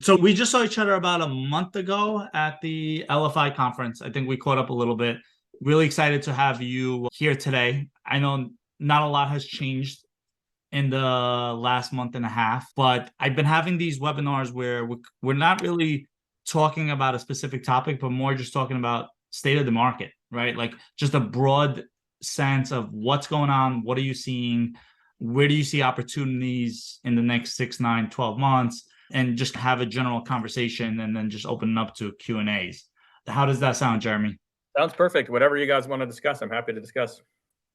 So we just saw each other about a month ago at the LFI conference. I think we caught up a little bit. Really excited to have you here today. I know not a lot has changed in the last month and a half, but I've been having these webinars where we're not really talking about a specific topic, but more just talking about state of the market, right? Like just a broad sense of what's going on, what are you seeing, where do you see opportunities in the next 6, 9, 12 months, and just have a general conversation and then just open it up to Q&As. How does that sound, Jeremy? Sounds perfect. Whatever you guys want to discuss, I'm happy to discuss.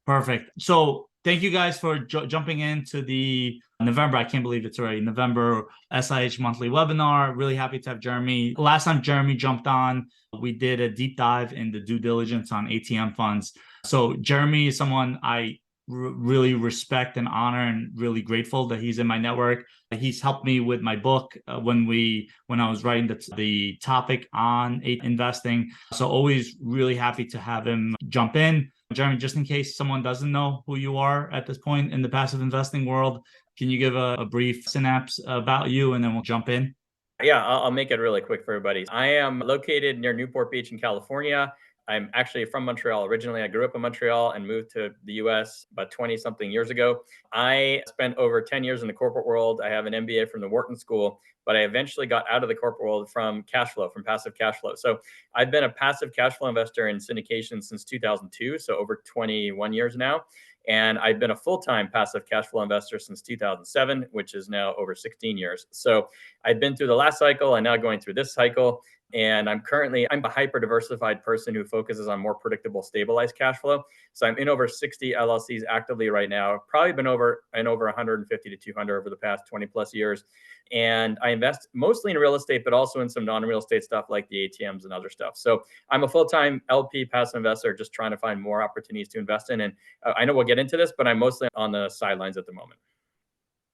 Perfect. So thank you guys for jumping into the November. I can't believe it's already November SIH monthly webinar. Really happy to have Jeremy. Last time Jeremy jumped on, we did a deep dive in the due diligence on ATM funds. So Jeremy is someone I really respect and honor, and really grateful that he's in my network. He's helped me with my book when I was writing the topic on investing. So always really happy to have him jump in. Jeremy, just in case someone doesn't know who you are at this point in the passive investing world, can you give a brief synapse about you, and then we'll jump in? Yeah, I'll make it really quick for everybody. I am located near Newport Beach in California. I'm actually from Montreal originally. I grew up in Montreal and moved to the US about 20 something years ago. I spent over 10 years in the corporate world. I have an MBA from the Wharton School, but I eventually got out of the corporate world from cash flow, from passive cash flow. So I've been a passive cash flow investor in syndication since 2002, so over 21 years now. And I've been a full-time passive cash flow investor since 2007, which is now over 16 years. So I've been through the last cycle. I'm now going through this cycle. And I'm a hyper diversified person who focuses on more predictable, stabilized cash flow. So I'm in over 60 LLCs actively right now, probably been over 150 to 200 over the past 20 plus years. And I invest mostly in real estate, but also in some non-real estate stuff like the ATMs and other stuff. So I'm a full-time LP passive investor, just trying to find more opportunities to invest in. And I know we'll get into this, but I'm mostly on the sidelines at the moment.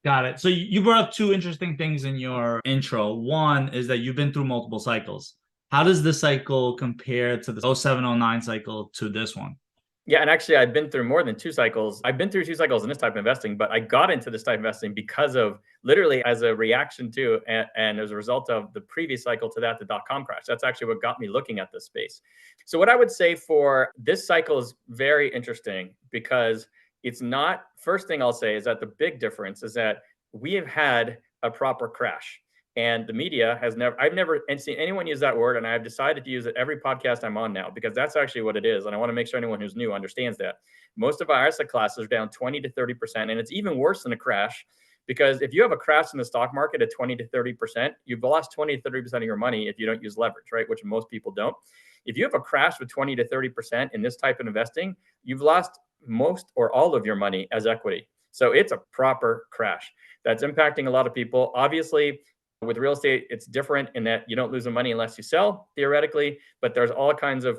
Got it. So you brought up two interesting things in your intro. One is that you've been through multiple cycles. How does this cycle compare to the 0709 cycle to this one? Yeah, and actually, I've been through more than two cycles. I've been through two cycles in this type of investing, but I got into this type of investing because of literally as a reaction to and as a result of the previous cycle to that, the dot-com crash. That's actually what got me looking at this space. So what I would say for this cycle is very interesting because it's not, first thing I'll say is that the big difference is that we have had a proper crash. And the media I've never seen anyone use that word. And I've decided to use it every podcast I'm on now, because that's actually what it is. And I want to make sure anyone who's new understands that. Most of our asset classes are down 20 to 30%. And it's even worse than a crash, because if you have a crash in the stock market at 20 to 30%, you've lost 20 to 30% of your money if you don't use leverage, right? Which most people don't. If you have a crash with 20 to 30% in this type of investing, you've lost most or all of your money as equity. So it's a proper crash that's impacting a lot of people. Obviously, with real estate, it's different in that you don't lose the money unless you sell, theoretically, but there's all kinds of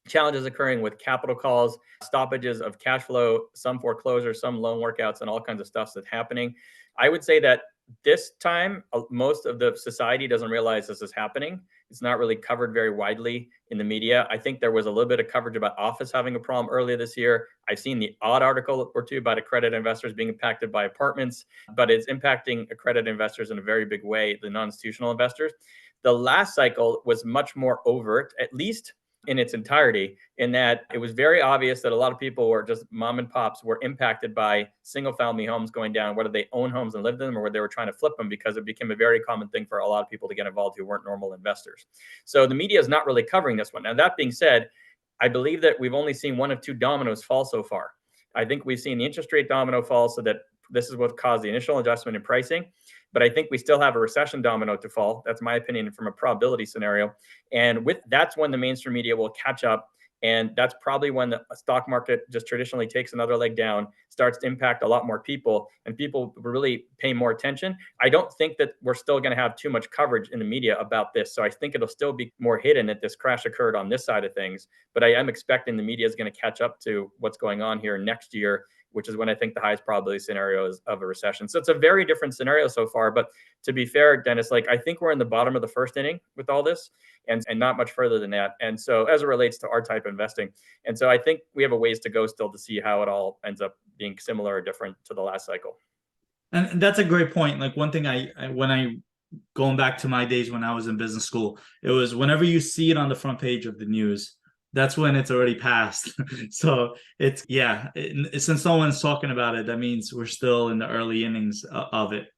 challenges occurring with capital calls, stoppages of cash flow, some foreclosures, some loan workouts, and all kinds of stuff that's happening. I would say that this time, most of the society doesn't realize this is happening. It's not really covered very widely in the media. I think there was a little bit of coverage about office having a problem earlier this year. I've seen the odd article or two about accredited investors being impacted by apartments, but it's impacting accredited investors in a very big way, the non-institutional investors. The last cycle was much more overt, at least in its entirety, in that it was very obvious that a lot of people were just mom and pops were impacted by single family homes going down, whether they own homes and lived in them or whether they were trying to flip them, because it became a very common thing for a lot of people to get involved who weren't normal investors. So the media is not really covering this one. Now, that being said, I believe that we've only seen one of two dominoes fall so far. I think we've seen the interest rate domino fall, so that this is what caused the initial adjustment in pricing. But I think we still have a recession domino to fall. That's my opinion from a probability scenario. And that's when the mainstream media will catch up. And that's probably when the stock market just traditionally takes another leg down, starts to impact a lot more people, and people really pay more attention. I don't think that we're still going to have too much coverage in the media about this. So I think it'll still be more hidden that this crash occurred on this side of things. But I am expecting the media is going to catch up to what's going on here next year, which is when I think the highest probability scenario is of a recession. So it's a very different scenario so far. But to be fair, Dennis, I think we're in the bottom of the first inning with all this, and not much further than that. And so as it relates to our type of investing. And so I think we have a ways to go still to see how it all ends up being similar or different to the last cycle. And that's a great point. Like one thing when I going back to my days when I was in business school, it was whenever you see it on the front page of the news, that's when it's already passed. So it's, yeah, since no one's talking about it, that means we're still in the early innings of it.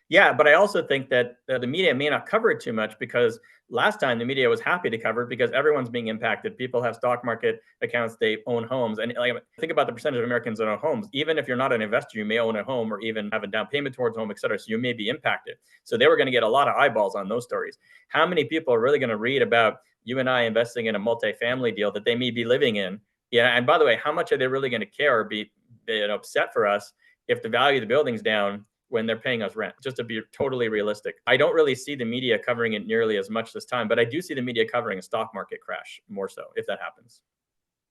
Yeah, but I also think that the media may not cover it too much because last time the media was happy to cover it because everyone's being impacted. People have stock market accounts, they own homes. And like, think about the percentage of Americans that own homes. Even if you're not an investor, you may own a home or even have a down payment towards a home, et cetera. So you may be impacted. So they were going to get a lot of eyeballs on those stories. How many people are really going to read about you and I investing in a multifamily deal that they may be living in? Yeah. And by the way, how much are they really going to care or be upset for us if the value of the building's down when they're paying us rent, just to be totally realistic? I don't really see the media covering it nearly as much this time, but I do see the media covering a stock market crash more so if that happens.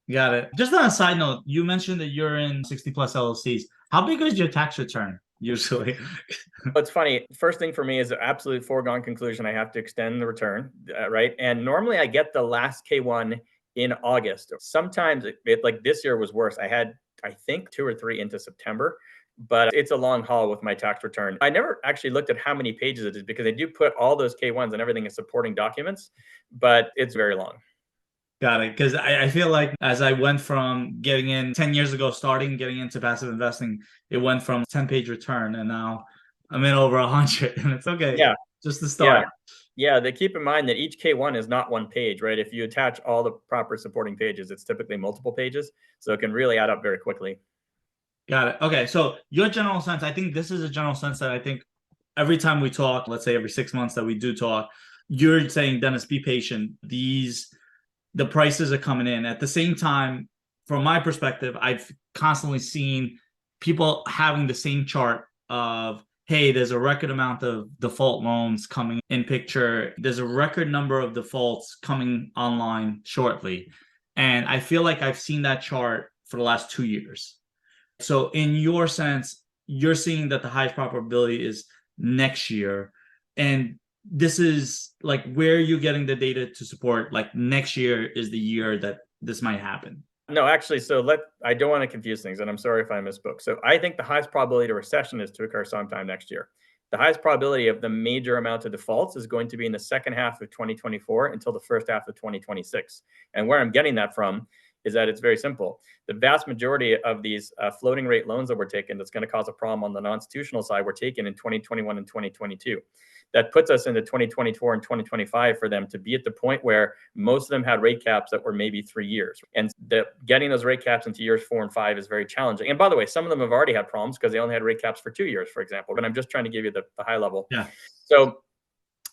Got it. Just on a side note, you mentioned that you're in 60 plus LLCs. How big is your tax return usually? It's funny. First thing for me is an absolute foregone conclusion. I have to extend the return, right? And normally I get the last K1 in August. Sometimes like this year was worse. I had, I think, 2 or 3 into September, but it's a long haul with my tax return. I never actually looked at how many pages it is because they do put all those K1s and everything as supporting documents, but it's very long. Got it. Because I feel like as I went from getting in 10 years ago, starting getting into passive investing, it went from 10-page return and now I'm in over 100 and it's okay. Yeah. Just the Yeah. start. Yeah, they keep in mind that each K1 is not one page, right? If you attach all the proper supporting pages, it's typically multiple pages. So it can really add up very quickly. Got it. Okay. So your general sense, I think this is a general sense that I think every time we talk, let's say every 6 months that we do talk, you're saying, Dennis, be patient. The prices are coming in. At the same time, from my perspective, I've constantly seen people having the same chart of, hey, there's a record amount of default loans coming in picture. There's a record number of defaults coming online shortly. And I feel like I've seen that chart for the last 2 years. So in your sense, you're seeing that the highest probability is next year. And this is like where you're getting the data to support like next year is the year that this might happen. No, actually, I don't want to confuse things, and I'm sorry if I misspoke. So I think the highest probability of recession is to occur sometime next year. The highest probability of the major amount of defaults is going to be in the second half of 2024 until the first half of 2026. And where I'm getting that from is that it's very simple. The vast majority of these floating rate loans that we're taking that's going to cause a problem on the non-institutional side were taken in 2021 and 2022. That puts us into 2024 and 2025 for them to be at the point where most of them had rate caps that were maybe 3 years. And getting those rate caps into years 4 and 5 is very challenging. And by the way, some of them have already had problems because they only had rate caps for 2 years, for example. But I'm just trying to give you the high level. Yeah. So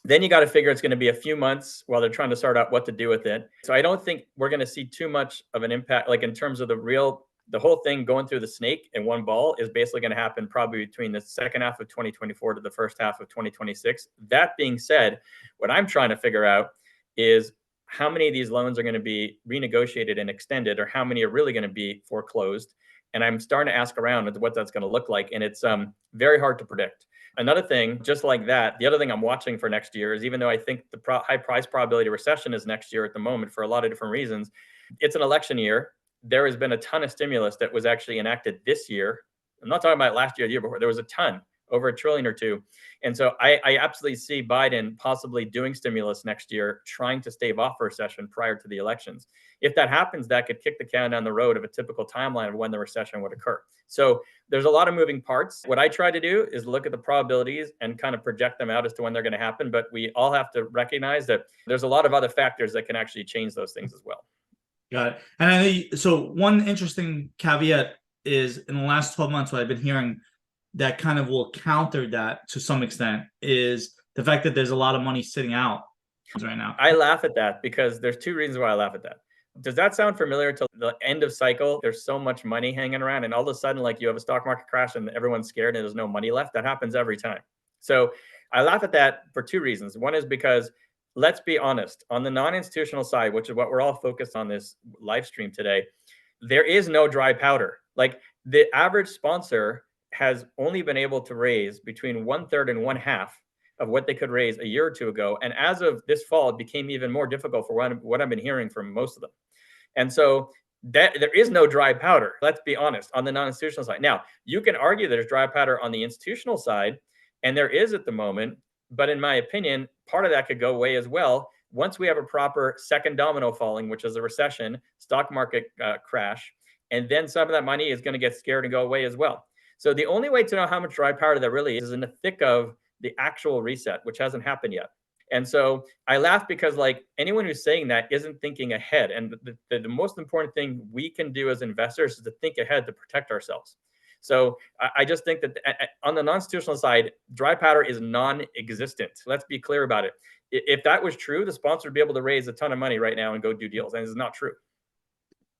then you got to figure it's going to be a few months while they're trying to sort out what to do with it. So I don't think we're going to see too much of an impact, like in terms of the whole thing going through the snake in one ball is basically going to happen probably between the second half of 2024 to the first half of 2026. That being said, what I'm trying to figure out is how many of these loans are going to be renegotiated and extended, or how many are really going to be foreclosed. And I'm starting to ask around what that's going to look like. And it's very hard to predict. Another thing, just like that, the other thing I'm watching for next year is, even though I think the high price probability of recession is next year at the moment for a lot of different reasons, it's an election year. There has been a ton of stimulus that was actually enacted this year. I'm not talking about last year, the year before. There was a ton, over $1 trillion or $2 trillion. And so I absolutely see Biden possibly doing stimulus next year, trying to stave off a recession prior to the elections. If that happens, that could kick the can down the road of a typical timeline of when the recession would occur. So there's a lot of moving parts. What I try to do is look at the probabilities and kind of project them out as to when they're going to happen. But we all have to recognize that there's a lot of other factors that can actually change those things as well. Got it. And I know so one interesting caveat is in the last 12 months, what I've been hearing that kind of will counter that to some extent is the fact that there's a lot of money sitting out right now. I laugh at that because there's 2 reasons why I laugh at that. Does that sound familiar to the end of cycle? There's so much money hanging around, and all of a sudden, like, you have a stock market crash and everyone's scared and there's no money left. That happens every time. So I laugh at that for 2 reasons. One is because, let's be honest, on the non-institutional side, which is what we're all focused on this live stream today, there is no dry powder. Like, the average sponsor has only been able to raise between 1/3 and 1/2 of what they could raise a year or 2 ago. And as of this fall, it became even more difficult for what I've been hearing from most of them. And so that there is no dry powder, let's be honest, on the non-institutional side. Now, you can argue there's dry powder on the institutional side, and there is at the moment, But in my opinion, part of that could go away as well once we have a proper second domino falling, which is a recession, stock market crash, and then some of that money is going to get scared and go away as well. So the only way to know how much dry powder there really is in the thick of the actual reset, which hasn't happened yet. And so I laugh because like anyone who's saying that isn't thinking ahead. And the most important thing we can do as investors is to think ahead to protect ourselves. So I just think that on the non-institutional side, dry powder is non-existent. Let's be clear about it. If that was true, the sponsor would be able to raise a ton of money right now and go do deals. And it's not true.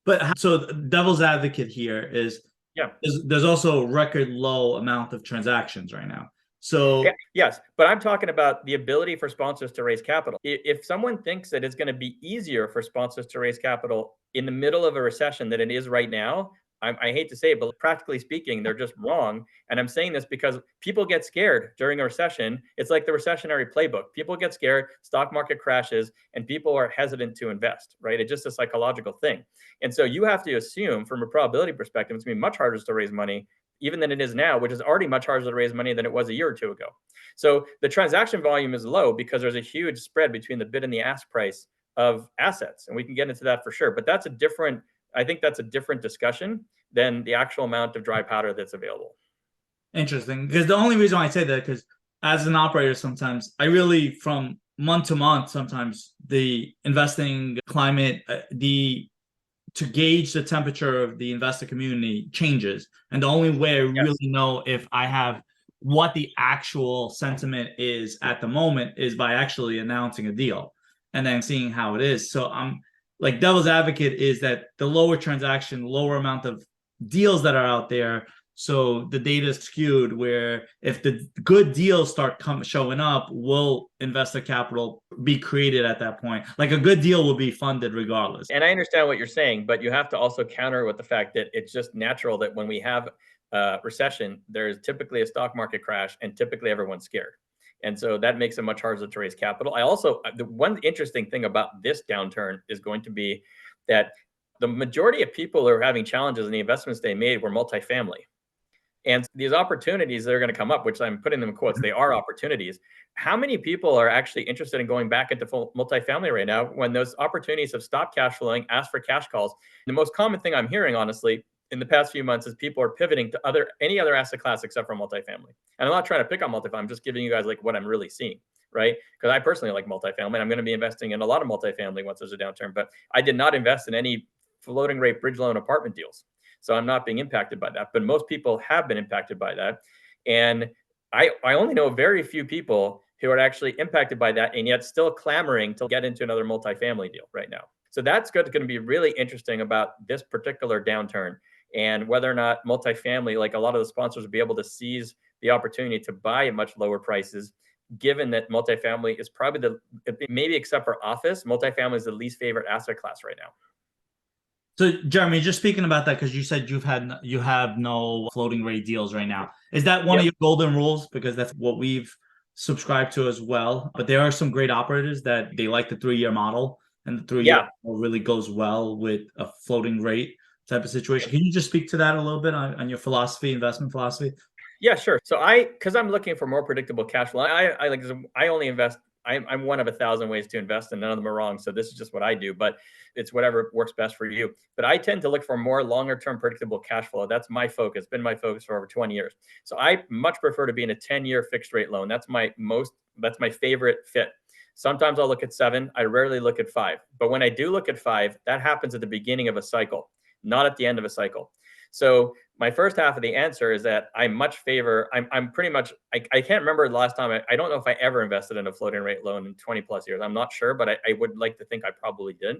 But so the devil's advocate here is, Yeah. there's also a record low amount of transactions right now. So yes, but I'm talking about the ability for sponsors to raise capital. If someone thinks that it's going to be easier for sponsors to raise capital in the middle of a recession than it is right now, I hate to say it, but practically speaking, they're just wrong. And I'm saying this because people get scared during a recession. It's like the recessionary playbook. People get scared, stock market crashes, and people are hesitant to invest, right? It's just a psychological thing. And so you have to assume from a probability perspective, it's going to be much harder to raise money even than it is now, which is already much harder to raise money than it was a year or two ago. So the transaction volume is low because there's a huge spread between the bid and the ask price of assets. And we can get into that for sure. But I think that's a different discussion than the actual amount of dry powder that's available. Interesting. Because the only reason why I say that, because as an operator, sometimes I really, from month to month, sometimes the investing climate, to gauge the temperature of the investor community changes. And the only way I really know if I have what the actual sentiment is at the moment is by actually announcing a deal and then seeing how it is. So I'm like, devil's advocate is that the lower transaction, lower amount of deals that are out there, so the data is skewed, where if the good deals start showing up, will investor capital be created at that point? Like a good deal will be funded regardless. And I understand what you're saying, but you have to also counter with the fact that it's just natural that when we have a recession, there's typically a stock market crash and typically everyone's scared. And so that makes it much harder to raise capital. The one interesting thing about this downturn is going to be that the majority of people who are having challenges in the investments they made were multifamily. And these opportunities that are going to come up, which I'm putting them in quotes, they are opportunities. How many people are actually interested in going back into full multifamily right now when those opportunities have stopped cash flowing, asked for cash calls? The most common thing I'm hearing, honestly, in the past few months is people are pivoting to any other asset class except for multifamily. And I'm not trying to pick on multifamily. I'm just giving you guys like what I'm really seeing, right? Because I personally like multifamily. And I'm going to be investing in a lot of multifamily once there's a downturn. But I did not invest in any floating rate bridge loan apartment deals. So I'm not being impacted by that, but most people have been impacted by that. And I only know very few people who are actually impacted by that and yet still clamoring to get into another multifamily deal right now. So that's going to be really interesting about this particular downturn and whether or not multifamily, like a lot of the sponsors, will be able to seize the opportunity to buy at much lower prices, given that multifamily is probably maybe except for office, multifamily is the least favorite asset class right now. So Jeremy, just speaking about that, because you said you have no floating rate deals right now. Is that one of your golden rules? Because that's what we've subscribed to as well. But there are some great operators that they like the 3-year model, and the 3-year model really goes well with a floating rate type of situation. Can you just speak to that a little bit on your philosophy, investment philosophy? Yeah, sure. So because I'm looking for more predictable cash flow, I only invest. I'm one of 1,000 ways to invest, and none of them are wrong. So this is just what I do, but it's whatever works best for you. But I tend to look for more longer-term predictable cash flow. That's my focus. Been my focus for over 20 years. So I much prefer to be in a 10-year fixed rate loan. That's my favorite fit. Sometimes I'll look at 7. I rarely look at 5. But when I do look at 5, that happens at the beginning of a cycle, not at the end of a cycle. So my first half of the answer is that I'm pretty much, I can't remember the last time, I don't know if I ever invested in a floating rate loan in 20 plus years. I'm not sure, but I would like to think I probably did.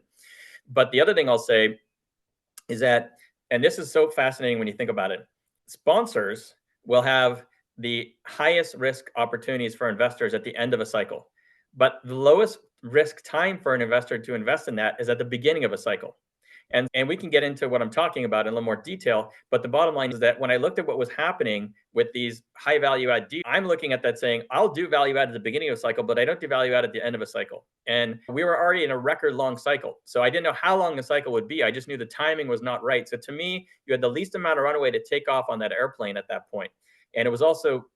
But the other thing I'll say is that, and this is so fascinating when you think about it, sponsors will have the highest risk opportunities for investors at the end of a cycle. But the lowest risk time for an investor to invest in that is at the beginning of a cycle. And we can get into what I'm talking about in a little more detail. But the bottom line is that when I looked at what was happening with these high value add deals, I'm looking at that saying, I'll do value add at the beginning of a cycle, but I don't do value add at the end of a cycle. And we were already in a record long cycle. So I didn't know how long the cycle would be. I just knew the timing was not right. So to me, you had the least amount of runway to take off on that airplane at that point. And it was also,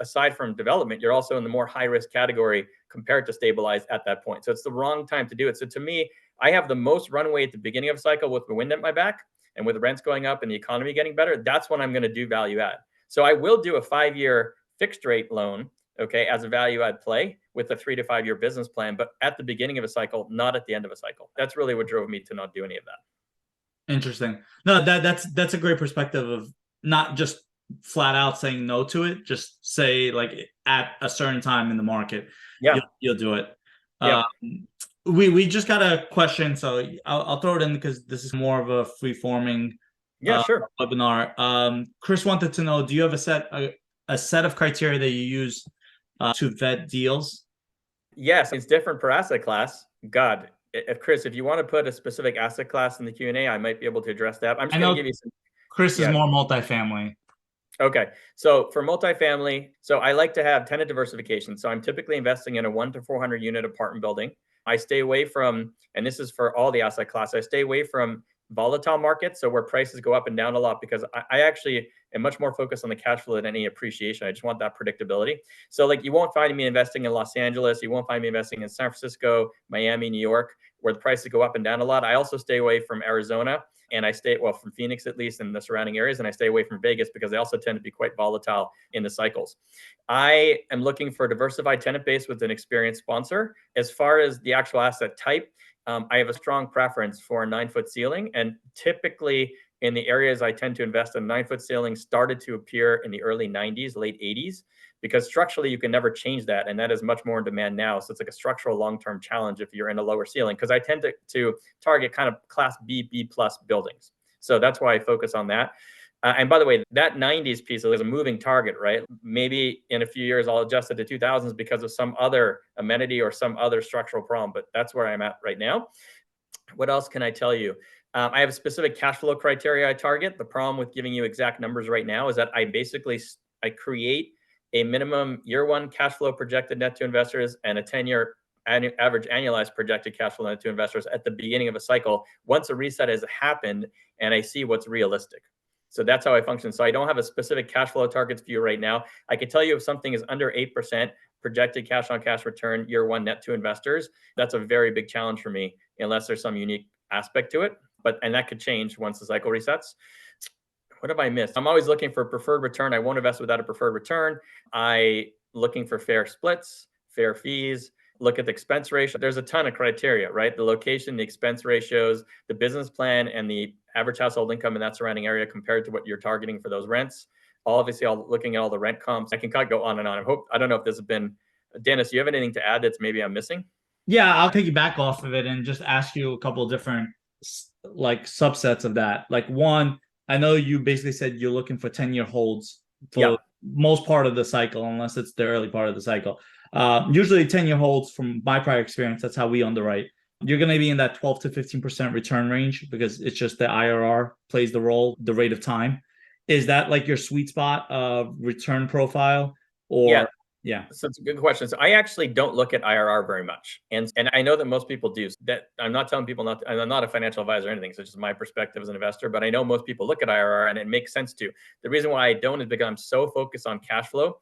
aside from development, you're also in the more high risk category compared to stabilized at that point. So it's the wrong time to do it. So to me, I have the most runway at the beginning of a cycle with the wind at my back and with rents going up and the economy getting better. That's when I'm going to do value add. So I will do a 5-year fixed rate loan, okay, as a value add play with a 3 to 5 year business plan, but at the beginning of a cycle, not at the end of a cycle. That's really what drove me to not do any of that. Interesting. No, that's a great perspective of not just flat out saying no to it, just say like at a certain time in the market, Yeah. you'll do it. Yeah. We just got a question, so I'll throw it in because this is more of a free-forming Sure. webinar. Chris wanted to know, do you have a set of criteria that you use to vet deals? Yes, it's different per asset class. God, if Chris, if you want to put a specific asset class in the Q&A, I might be able to address that. I'm just going to give you some. Chris is more multifamily. Okay. So for multifamily, so I like to have tenant diversification. So I'm typically investing in a 1 to 400 unit apartment building. I stay away from, and this is for all the asset class, I stay away from volatile markets. So where prices go up and down a lot, because I actually am much more focused on the cash flow than any appreciation. I just want that predictability. So like you won't find me investing in Los Angeles. You won't find me investing in San Francisco, Miami, New York, where the prices go up and down a lot. I also stay away from Arizona. And I stay, well, from Phoenix at least, and the surrounding areas, and I stay away from Vegas because they also tend to be quite volatile in the cycles. I am looking for a diversified tenant base with an experienced sponsor. As far as the actual asset type, I have a strong preference for a 9-foot ceiling, and typically in the areas I tend to invest in, 9-foot ceilings started to appear in the early 90s, late 80s, because structurally you can never change that, and that is much more in demand now. So it's like a structural long-term challenge if you're in a lower ceiling, because I tend to target kind of class B, B plus buildings. So that's why I focus on that. And by the way, that 90s piece is a moving target, right? Maybe in a few years I'll adjust it to 2000s because of some other amenity or some other structural problem, but that's where I'm at right now. What else can I tell you? I have a specific cash flow criteria I target. The problem with giving you exact numbers right now is that I create a minimum year one cash flow projected net to investors and a 10-year average annualized projected cash flow net to investors at the beginning of a cycle once a reset has happened and I see what's realistic. So that's how I function. So I don't have a specific cash flow targets for you right now. I can tell you if something is under 8% projected cash on cash return year one net to investors, that's a very big challenge for me unless there's some unique aspect to it. And that could change once the cycle resets. What have I missed? I'm always looking for preferred return. I won't invest without a preferred return. Looking for fair splits, fair fees, look at the expense ratio. There's a ton of criteria, right? The location, the expense ratios, the business plan, and the average household income in that surrounding area compared to what you're targeting for those rents. Obviously, looking at all the rent comps. I can kind of go on and on. I don't know if this has been, Dennis, do you have anything to add that's maybe I'm missing? Yeah, I'll take you back off of it and just ask you a couple of different like subsets of that. Like one, I know you basically said you're looking for 10-year holds for most part of the cycle, unless it's the early part of the cycle. Usually 10-year holds, from my prior experience, that's how we underwrite. You're going to be in that 12 to 15% return range because it's just the IRR plays the role, the rate of time. Is that like your sweet spot of return profile? Or yeah. So it's a good question. So I actually don't look at IRR very much. And I know that most people do. That I'm not telling people not to, and I'm not a financial advisor or anything. So it's just my perspective as an investor. But I know most people look at IRR and it makes sense to. The reason why I don't is because I'm so focused on cash flow.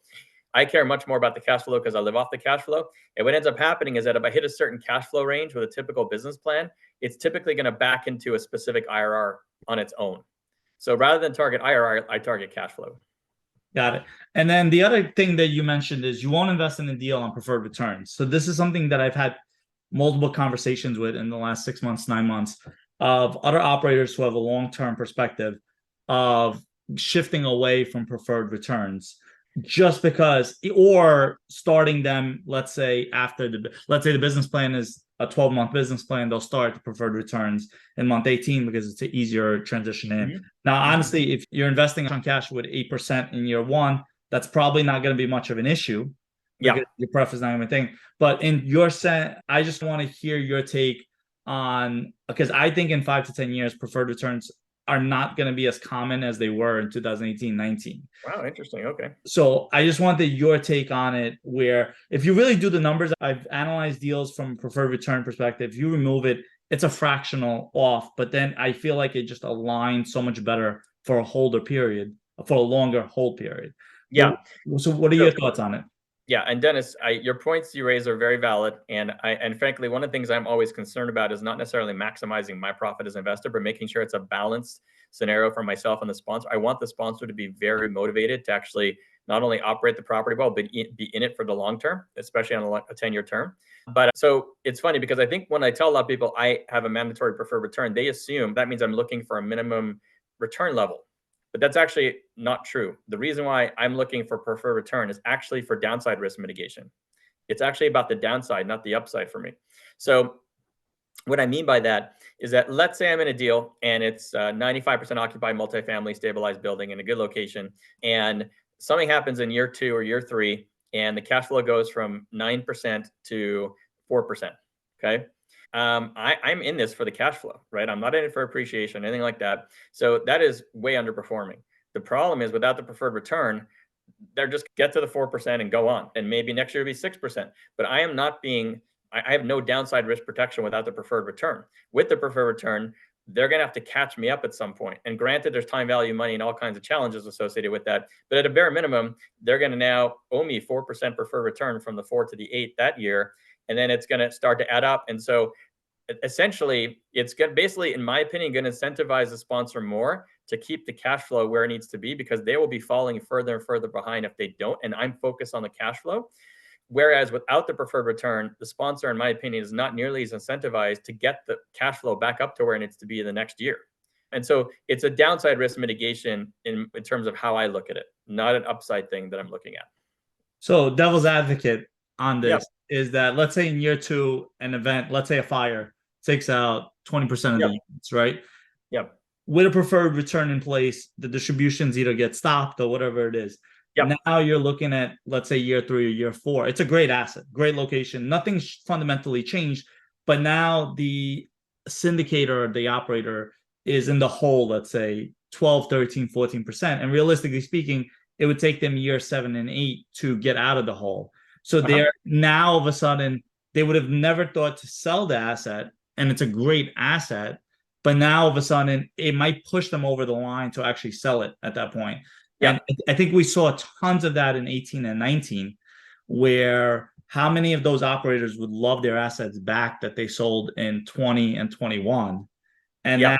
I care much more about the cash flow because I live off the cash flow. And what ends up happening is that if I hit a certain cash flow range with a typical business plan, it's typically going to back into a specific IRR on its own. So rather than target IRR, I target cash flow. Got it. And then the other thing that you mentioned is you won't invest in a deal on preferred returns. So this is something that I've had multiple conversations with in the last 6 months, 9 months, of other operators who have a long-term perspective of shifting away from preferred returns just because, or starting them, let's say the business plan is a 12-month business plan, they'll start the preferred returns in month 18 because it's an easier transition in. Mm-hmm. Now, honestly, if you're investing on cash with 8% in year one, that's probably not going to be much of an issue. Yeah. Your pref is not even a thing. But in your sense, I just want to hear your take on, because I think in 5 to 10 years, preferred returns are not going to be as common as they were in 2018-19. Wow, interesting. Okay. So I just wanted your take on it, where if you really do the numbers, I've analyzed deals from a preferred return perspective. If you remove it, it's a fractional off, but then I feel like it just aligns so much better for a holder period. for a longer hold period. Yeah. So what are So your thoughts on it? yeah, and Dennis, your points you raise are very valid, and frankly, one of the things I'm always concerned about is not necessarily maximizing my profit as an investor, but making sure it's a balanced scenario for myself and the sponsor. I want the sponsor to be very motivated to actually not only operate the property well, but be in it for the long term, especially on a 10-year term. But so it's funny because I think when I tell a lot of people I have a mandatory preferred return, they assume that means I'm looking for a minimum return level. But that's actually not true. The reason why I'm looking for preferred return is actually for downside risk mitigation. It's actually about the downside, not the upside for me. So what I mean by that is that let's say I'm in a deal and it's 95% occupied multifamily stabilized building in a good location, and something happens in year 2 or year 3, and the cash flow goes from 9% to 4%. Okay. I'm in this for the cash flow, right? I'm not in it for appreciation, anything like that. So that is way underperforming. The problem is without the preferred return, they're just get to the 4% and go on. And maybe next year it'll be 6%. But I have no downside risk protection without the preferred return. With the preferred return, they're going to have to catch me up at some point. And granted, there's time value money and all kinds of challenges associated with that. But at a bare minimum, they're going to now owe me 4% preferred return from the 4 to the 8 that year. And then it's going to start to add up. And so essentially, it's basically, in my opinion, going to incentivize the sponsor more to keep the cash flow where it needs to be, because they will be falling further and further behind if they don't. And I'm focused on the cash flow. Whereas without the preferred return, the sponsor, in my opinion, is not nearly as incentivized to get the cash flow back up to where it needs to be in the next year. And so it's a downside risk mitigation in terms of how I look at it, not an upside thing that I'm looking at. So devil's advocate on Yep. this is that, let's say in year 2, an event, let's say a fire, takes out 20% of Yep. the units, right? Yep. With a preferred return in place, the distributions either get stopped or whatever it is. Yep. Now you're looking at, let's say, year 3 or year 4. It's a great asset, great location. Nothing's fundamentally changed, but now the syndicator or the operator is in the hole, let's say 12, 13, 14%. And realistically speaking, it would take them year 7 and 8 to get out of the hole. So they're now all of a sudden, they would have never thought to sell the asset, and it's a great asset. But now all of a sudden, it might push them over the line to actually sell it at that point. Yeah. And I think we saw tons of that in 18 and 19, where how many of those operators would love their assets back that they sold in 20 and 21. And Yeah.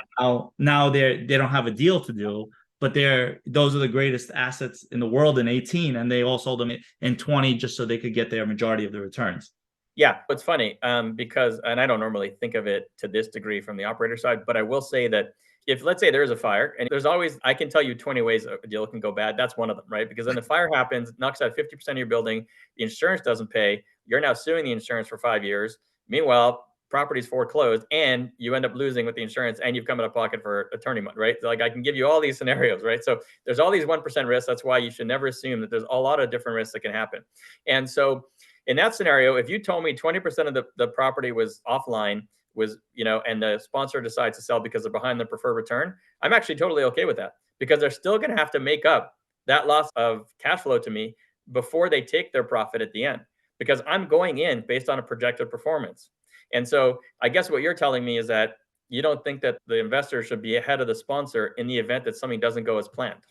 now they don't have a deal to do, but those are the greatest assets in the world in 18, and they all sold them in 20 just so they could get their majority of the returns. Yeah, it's funny because, and I don't normally think of it to this degree from the operator side, but I will say that if, let's say, there is a fire, and there's always, I can tell you 20 ways a deal can go bad. That's one of them, right? Because then the fire happens, knocks out 50% of your building, the insurance doesn't pay, you're now suing the insurance for 5 years. Meanwhile, property's foreclosed, and you end up losing with the insurance, and you've come out of pocket for attorney money, right? So like, I can give you all these scenarios, right? So there's all these 1% risks. That's why you should never assume that there's a lot of different risks that can happen. And so in that scenario, if you told me 20% of the property was offline, and the sponsor decides to sell because they're behind the preferred return, I'm actually totally okay with that, because they're still going to have to make up that loss of cash flow to me before they take their profit at the end, because I'm going in based on a projected performance. And so I guess what you're telling me is that you don't think that the investor should be ahead of the sponsor in the event that something doesn't go as planned.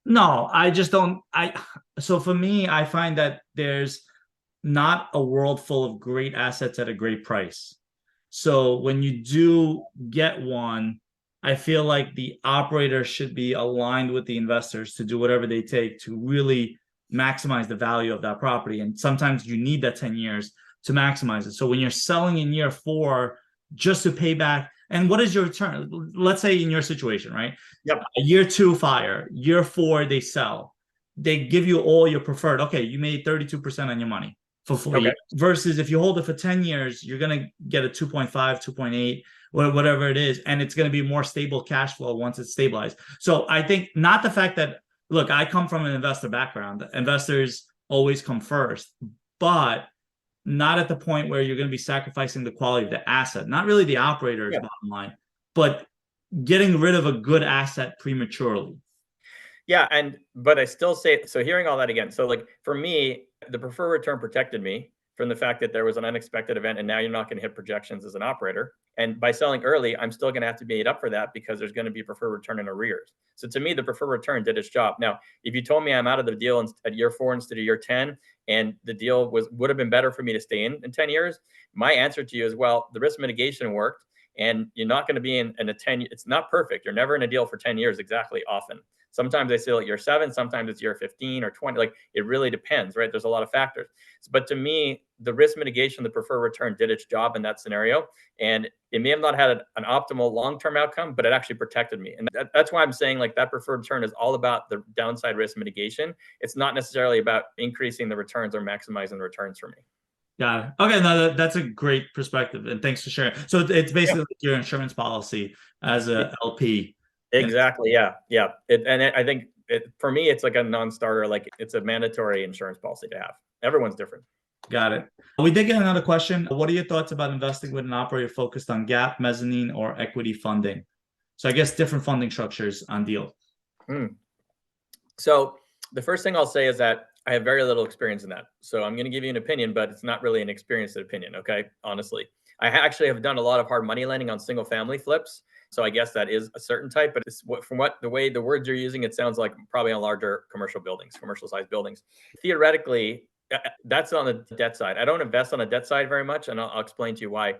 No, I just don't. So for me, I find that there's not a world full of great assets at a great price. So when you do get one, I feel like the operator should be aligned with the investors to do whatever they take to really maximize the value of that property. And sometimes you need that 10 years to maximize it. So when you're selling in year 4 just to pay back, and what is your return? Let's say in your situation, right? Yep. Year 2 fire, year 4 they sell. They give you all your preferred. Okay, you made 32% on your money for 4 years. Versus if you hold it for 10 years, you're going to get a 2.5, 2.8, whatever it is. And it's going to be more stable cash flow once it's stabilized. So I think not the fact that, look, I come from an investor background. Investors always come first, but not at the point where you're going to be sacrificing the quality of the asset, not really the operator's bottom line, but getting rid of a good asset prematurely. Yeah, but I still say, so hearing all that again, so like for me, the preferred return protected me from the fact that there was an unexpected event and now you're not going to hit projections as an operator. And by selling early, I'm still going to have to be made up for that because there's going to be preferred return in arrears. So to me, the preferred return did its job. Now, if you told me I'm out of the deal at year 4 instead of year 10, and the deal would have been better for me to stay in 10 years, my answer to you is, well, the risk mitigation worked, and you're not going to be in a 10. It's not perfect. You're never in a deal for 10 years exactly often. Sometimes they sell at year 7, sometimes it's year 15 or 20. Like, it really depends, right? There's a lot of factors. But to me, the risk mitigation, the preferred return did its job in that scenario. And it may have not had an optimal long-term outcome, but it actually protected me. And that's why I'm saying, like, that preferred return is all about the downside risk mitigation. It's not necessarily about increasing the returns or maximizing the returns for me. Got it. Okay, no, that's a great perspective, and thanks for sharing. So it's basically like your insurance policy as a LP. Exactly. Yeah. Yeah. I think for me, it's like a non-starter. Like, it's a mandatory insurance policy to have. Everyone's different. Got it. We did get another question. What are your thoughts about investing with an operator focused on gap, mezzanine, or equity funding? So I guess different funding structures on deals. So the first thing I'll say is that I have very little experience in that. So I'm going to give you an opinion, but it's not really an experienced opinion. Okay. Honestly, I actually have done a lot of hard money lending on single family flips. So I guess that is a certain type, but the way the words you're using, it sounds like probably on larger commercial buildings, commercial sized buildings. Theoretically, that's on the debt side. I don't invest on the debt side very much, and I'll explain to you why.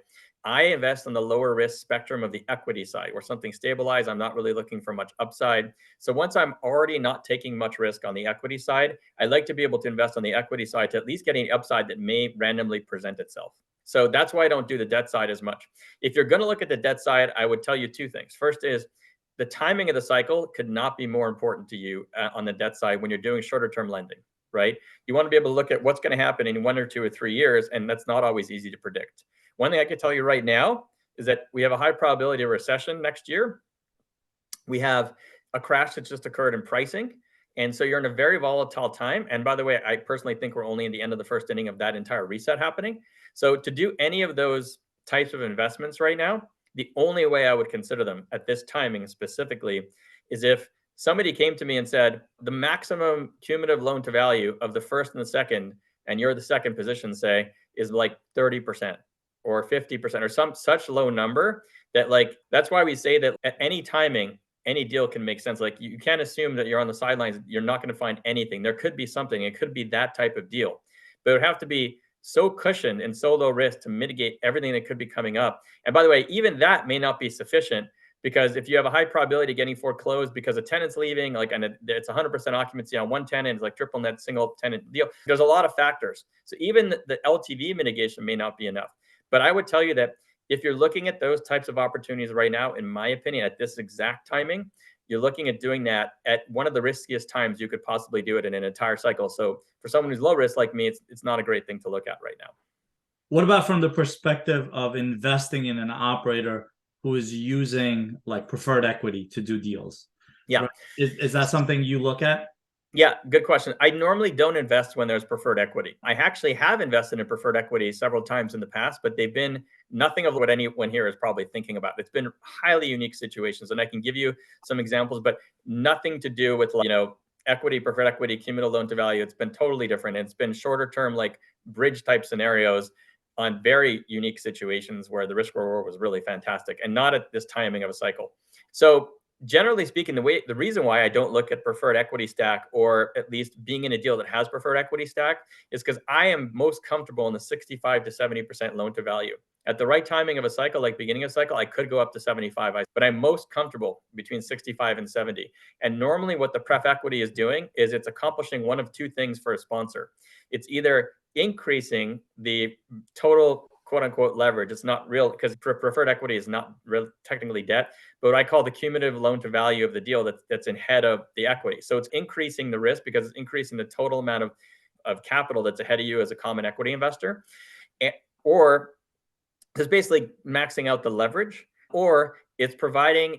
I invest on the lower risk spectrum of the equity side, where something stabilized. I'm not really looking for much upside. So once I'm already not taking much risk on the equity side, I like to be able to invest on the equity side to at least get any upside that may randomly present itself. So that's why I don't do the debt side as much. If you're going to look at the debt side, I would tell you two things. First is the timing of the cycle could not be more important to you on the debt side when you're doing shorter term lending, right? You want to be able to look at what's going to happen in 1 or 2 or 3 years, and that's not always easy to predict. One thing I can tell you right now is that we have a high probability of recession next year. We have a crash that just occurred in pricing. And so you're in a very volatile time. And by the way, I personally think we're only in the end of the first inning of that entire reset happening. So to do any of those types of investments right now, the only way I would consider them at this timing specifically is if somebody came to me and said, the maximum cumulative loan to value of the first and the second, and you're the second position, say, is like 30%. Or 50% or some such low number that, like, that's why we say that at any timing, any deal can make sense. Like, you can't assume that you're on the sidelines. You're not going to find anything. There could be something. It could be that type of deal, but it would have to be so cushioned and so low risk to mitigate everything that could be coming up. And by the way, even that may not be sufficient, because if you have a high probability of getting foreclosed because a tenant's leaving, like, and it's 100% occupancy on one tenant, it's like triple net single tenant deal. There's a lot of factors. So even the LTV mitigation may not be enough. But I would tell you that if you're looking at those types of opportunities right now, in my opinion, at this exact timing, you're looking at doing that at one of the riskiest times you could possibly do it in an entire cycle. So for someone who's low risk like me, it's not a great thing to look at right now. What about from the perspective of investing in an operator who is using like preferred equity to do deals? Yeah. Right? Is that something you look at? Yeah, good question. I normally don't invest when there's preferred equity. I actually have invested in preferred equity several times in the past, but they've been nothing of what anyone here is probably thinking about. It's been highly unique situations, and I can give you some examples, but nothing to do with, equity, preferred equity, cumulative loan to value. It's been totally different. It's been shorter term, like bridge type scenarios on very unique situations where the risk reward was really fantastic, and not at this timing of a cycle. So generally speaking, the reason why I don't look at preferred equity stack, or at least being in a deal that has preferred equity stack, is because I am most comfortable in the 65 to 70% loan to value. At the right timing of a cycle, like beginning of a cycle, I could go up to 75, but I'm most comfortable between 65 and 70. And normally what the pref equity is doing is it's accomplishing one of two things for a sponsor. It's either increasing the total quote unquote leverage. It's not real, because preferred equity is not real, technically debt, but what I call the cumulative loan to value of the deal that's ahead of the equity. So it's increasing the risk because it's increasing the total amount of capital that's ahead of you as a common equity investor. Or it's basically maxing out the leverage, or it's providing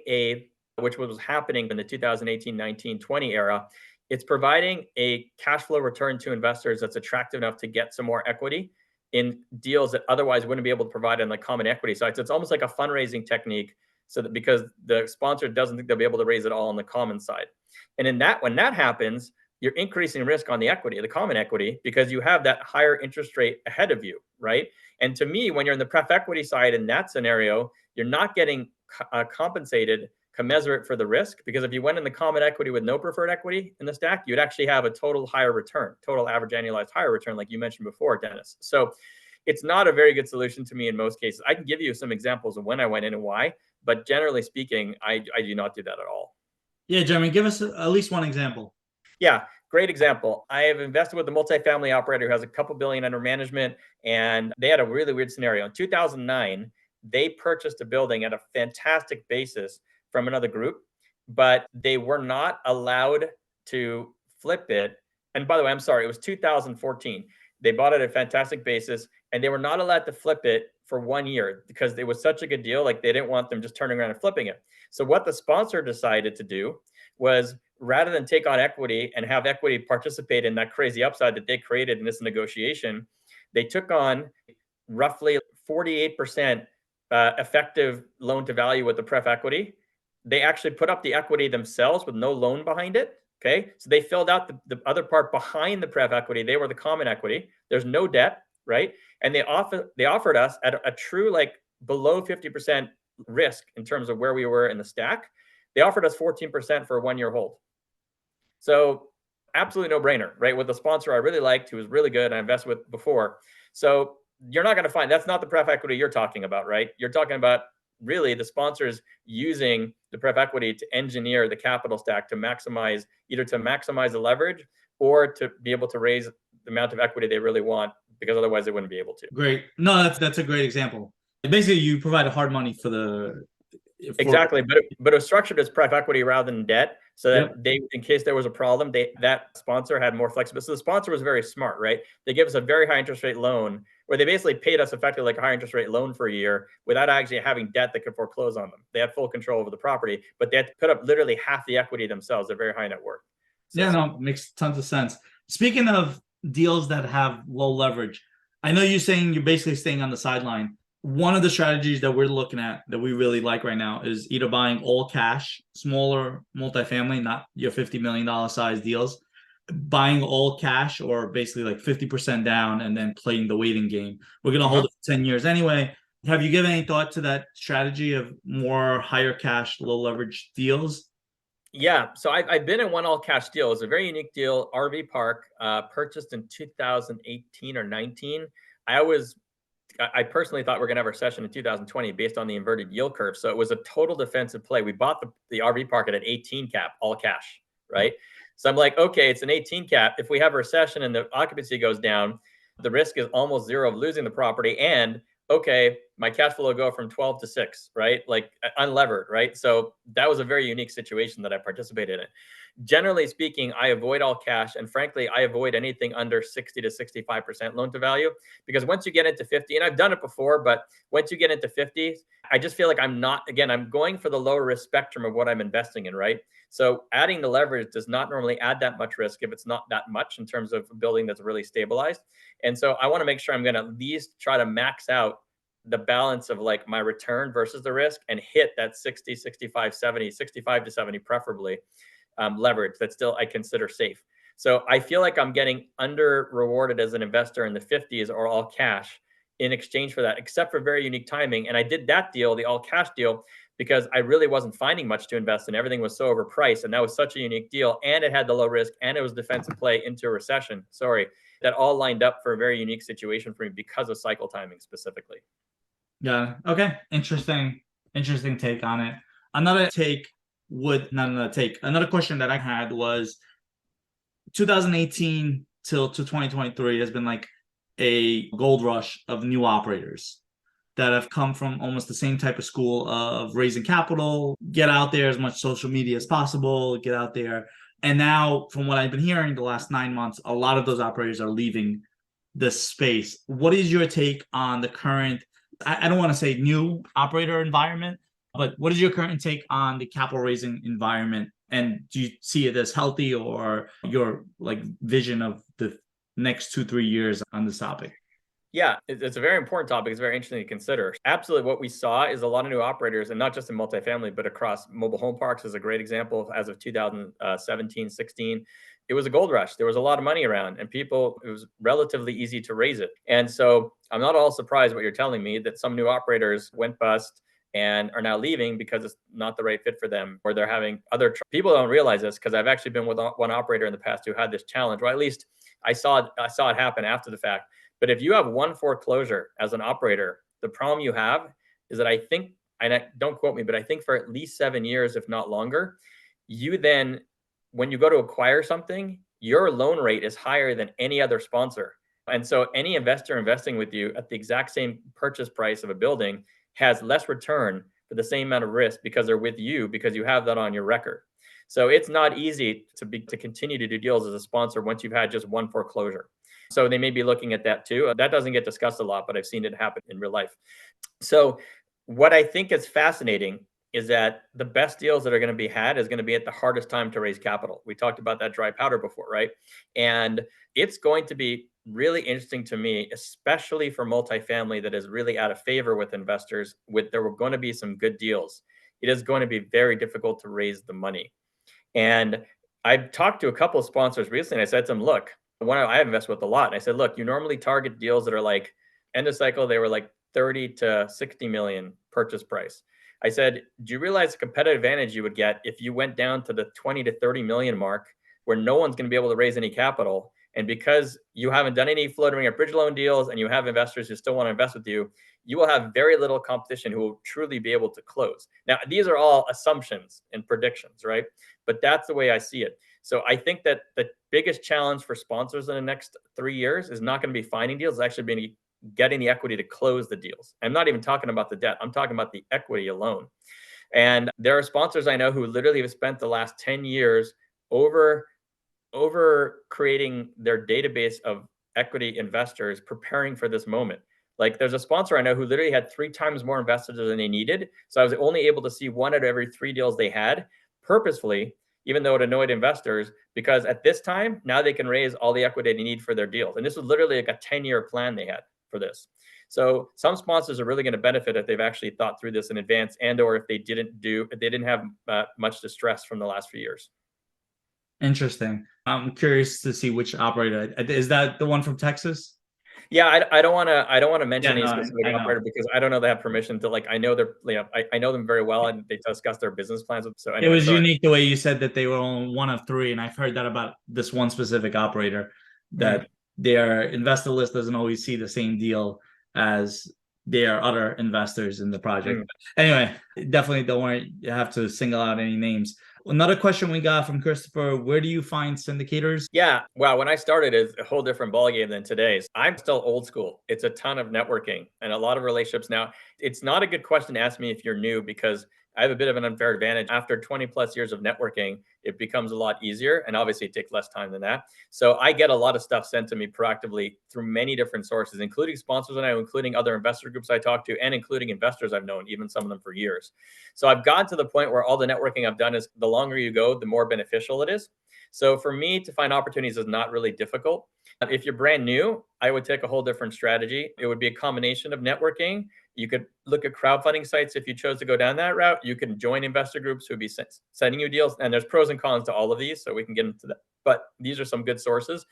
which was happening in the 2018, 19, 20 era. It's providing a cash flow return to investors that's attractive enough to get some more equity in deals that otherwise wouldn't be able to provide on the common equity side. So it's almost like a fundraising technique, so that because the sponsor doesn't think they'll be able to raise it all on the common side. And when that happens, you're increasing risk on the equity, the common equity, because you have that higher interest rate ahead of you, right? And to me, when you're in the pref equity side in that scenario, you're not getting compensated commensurate for the risk, because if you went in the common equity with no preferred equity in the stack, you'd actually have a total higher return, total average annualized higher return, like you mentioned before, Dennis. So it's not a very good solution to me in most cases. I can give you some examples of when I went in and why, but generally speaking, I do not do that at all. Yeah, Jeremy, give us at least one example. Yeah, great example. I have invested with a multifamily operator who has a couple billion under management, and they had a really weird scenario. In 2009, they purchased a building at a fantastic basis from another group, but they were not allowed to flip it. And by the way, I'm sorry, it was 2014. They bought it at a fantastic basis, and they were not allowed to flip it for 1 year because it was such a good deal. Like, they didn't want them just turning around and flipping it. So what the sponsor decided to do was, rather than take on equity and have equity participate in that crazy upside that they created in this negotiation, they took on roughly 48% effective loan to value with the pref equity. They actually put up the equity themselves with no loan behind it. Okay. So they filled out the other part behind the pref equity. They were the common equity. There's no debt, right? And they offered us at a true, like, below 50% risk in terms of where we were in the stack. They offered us 14% for a 1 year hold. So absolutely no brainer, right? With the sponsor I really liked, who was really good, and I invested with before. So you're not going to find, that's not the pref equity you're talking about, right? You're talking about really the sponsors using the pref equity to engineer the capital stack to maximize, either to maximize the leverage or to be able to raise the amount of equity they really want, because otherwise they wouldn't be able to. Great. No, that's a great example. Basically, you provide hard money for the exactly, but it was structured as pref equity rather than debt, so that Yep. they, in case there was a problem, that sponsor had more flexibility. So the sponsor was very smart, right? They gave us a very high interest rate loan where they basically paid us effectively like a high interest rate loan for a year without actually having debt that could foreclose on them. They had full control over the property, but they had to put up literally half the equity themselves. They're very high net worth. So, Yeah, no, makes tons of sense. Speaking of deals that have low leverage, I know you're saying you're basically staying on the sideline. One of the strategies that we're looking at that we really like right now is either buying all cash, smaller multifamily, not your $50 million size deals, buying all cash, or basically like 50% down and then playing the waiting game. We're going to hold it for 10 years anyway. Have you given any thought to that strategy of more higher cash, low leverage deals? Yeah, so I've been in one all cash deal. It was a very unique deal. RV park, purchased in 2018 or 19. I personally thought we're going to have a recession in 2020 based on the inverted yield curve. So it was a total defensive play. We bought the RV park at an 18 cap, all cash, right? So I'm like, okay, it's an 18 cap. If we have a recession and the occupancy goes down, the risk is almost zero of losing the property. And okay, my cash flow will go from 12 to 6, right? Like unlevered, right? So that was a very unique situation that I participated in. Generally speaking, I avoid all cash. And frankly, I avoid anything under 60 to 65% loan to value, because once you get into 50, and I've done it before, but once you get into 50, I just feel like I'm going for the lower risk spectrum of what I'm investing in, right? So adding the leverage does not normally add that much risk if it's not that much in terms of a building that's really stabilized. And so I want to make sure I'm going to at least try to max out the balance of like my return versus the risk and hit that 60, 65, 70, 65 to 70, preferably leverage that still I consider safe. So I feel like I'm getting under rewarded as an investor in the 50s or all cash in exchange for that, except for very unique timing. And I did that deal, the all cash deal, because I really wasn't finding much to invest in. Everything was so overpriced. And that was such a unique deal. And it had the low risk, and it was defensive play into a recession. Sorry. That all lined up for a very unique situation for me because of cycle timing specifically. Yeah. Okay. Interesting take on it. Another question that I had was 2018 to 2023 has been like a gold rush of new operators that have come from almost the same type of school of raising capital, get out there as much social media as possible, get out there. And now, from what I've been hearing the last 9 months, a lot of those operators are leaving the space. What is your take on the current, I don't want to say new operator environment, but what is your current take on the capital raising environment? And do you see it as healthy, or your like vision of the next 2-3 years on this topic? Yeah, it's a very important topic. It's very interesting to consider. Absolutely. What we saw is a lot of new operators, and not just in multifamily, but across mobile home parks is a great example. As of 2017, 16, it was a gold rush. There was a lot of money around, and people, it was relatively easy to raise it. And so I'm not all surprised what you're telling me that some new operators went bust and are now leaving because it's not the right fit for them, or they're having other people don't realize this, because I've actually been with one operator in the past who had this challenge, or at least I saw it happen after the fact. But if you have one foreclosure as an operator, the problem you have is that I think, and don't quote me, but I think for at least 7 years, if not longer, you then, when you go to acquire something, your loan rate is higher than any other sponsor. And so any investor investing with you at the exact same purchase price of a building has less return for the same amount of risk because they're with you, because you have that on your record. So it's not easy to continue to do deals as a sponsor once you've had just one foreclosure. So they may be looking at that too. That doesn't get discussed a lot, but I've seen it happen in real life. So what I think is fascinating is that the best deals that are going to be had is going to be at the hardest time to raise capital. We talked about that dry powder before, right? And it's going to be really interesting to me, especially for multifamily that is really out of favor with investors. There were going to be some good deals. It is going to be very difficult to raise the money. And I've talked to a couple of sponsors recently. And I said to them, look, one I invest with a lot. And I said, look, you normally target deals that are like end of cycle, they were like 30 to 60 million purchase price. I said, do you realize the competitive advantage you would get if you went down to the 20 to 30 million mark where no one's going to be able to raise any capital? And because you haven't done any floating or bridge loan deals and you have investors who still want to invest with you, you will have very little competition who will truly be able to close. Now, these are all assumptions and predictions, right? But that's the way I see it. So I think that the biggest challenge for sponsors in the next 3 years is not going to be finding deals, it's actually being getting the equity to close the deals. I'm not even talking about the debt. I'm talking about the equity alone. And there are sponsors I know who literally have spent the last 10 years over creating their database of equity investors preparing for this moment. Like there's a sponsor I know who literally had 3 times more investors than they needed. So I was only able to see 1 out of every 3 deals they had purposefully, even though it annoyed investors, because at this time, now they can raise all the equity they need for their deals. And this was literally like a 10-year plan they had for this. So some sponsors are really going to benefit if they've actually thought through this in advance, and or if they didn't have much distress from the last few years. Interesting. I'm curious to see which operator. Is that the one from Texas? Yeah, I don't want to mention Yeah, any no, specific I know. operator because I don't know they have permission to, like, I know they're, I know them very well and they discuss their business plans. So It anyway, was sorry. unique the way you said that they were only one of 3, and I've heard that about this one specific operator, that their investor list doesn't always see the same deal as their other investors in the project. Anyway, definitely don't worry, you have to single out any names. Another question we got from Christopher: where do you find syndicators? Yeah. Wow. When I started, it's a whole different ballgame than today's. I'm still old school. It's a ton of networking and a lot of relationships. Now, it's not a good question to ask me if you're new, because I have a bit of an unfair advantage. After 20 plus years of networking, it becomes a lot easier. And obviously, it takes less time than that. So I get a lot of stuff sent to me proactively through many different sources, including sponsors I know, including other investor groups I talk to, and including investors I've known, even some of them for years. So I've gotten to the point where all the networking I've done is the longer you go, the more beneficial it is. So for me to find opportunities is not really difficult. If you're brand new, I would take a whole different strategy. It would be a combination of networking. You could look at crowdfunding sites if you chose to go down that route. You can join investor groups who would be sending you deals. And there's pros and cons to all of these, so we can get into that. But these are some good sources.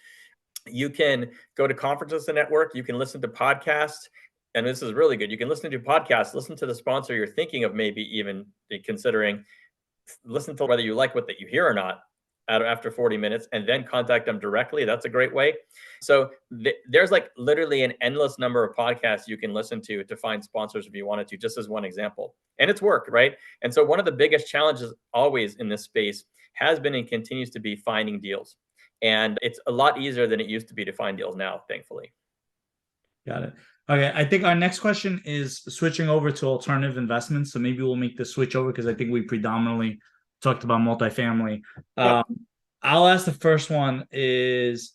You can go to conferences to network. You can listen to podcasts. And this is really good. You can listen to podcasts, listen to the sponsor you're thinking of maybe even considering, listen to whether you like what that you hear or not after 40 minutes, and then contact them directly. That's a great way. So there's like literally an endless number of podcasts you can listen to find sponsors if you wanted to, just as one example. And it's worked, right? And so one of the biggest challenges always in this space has been and continues to be finding deals. And it's a lot easier than it used to be to find deals now, thankfully. Got it. Okay, I think our next question is switching over to alternative investments. So maybe we'll make the switch over, because I think we predominantly talked about multifamily. Yep. I'll ask the first one is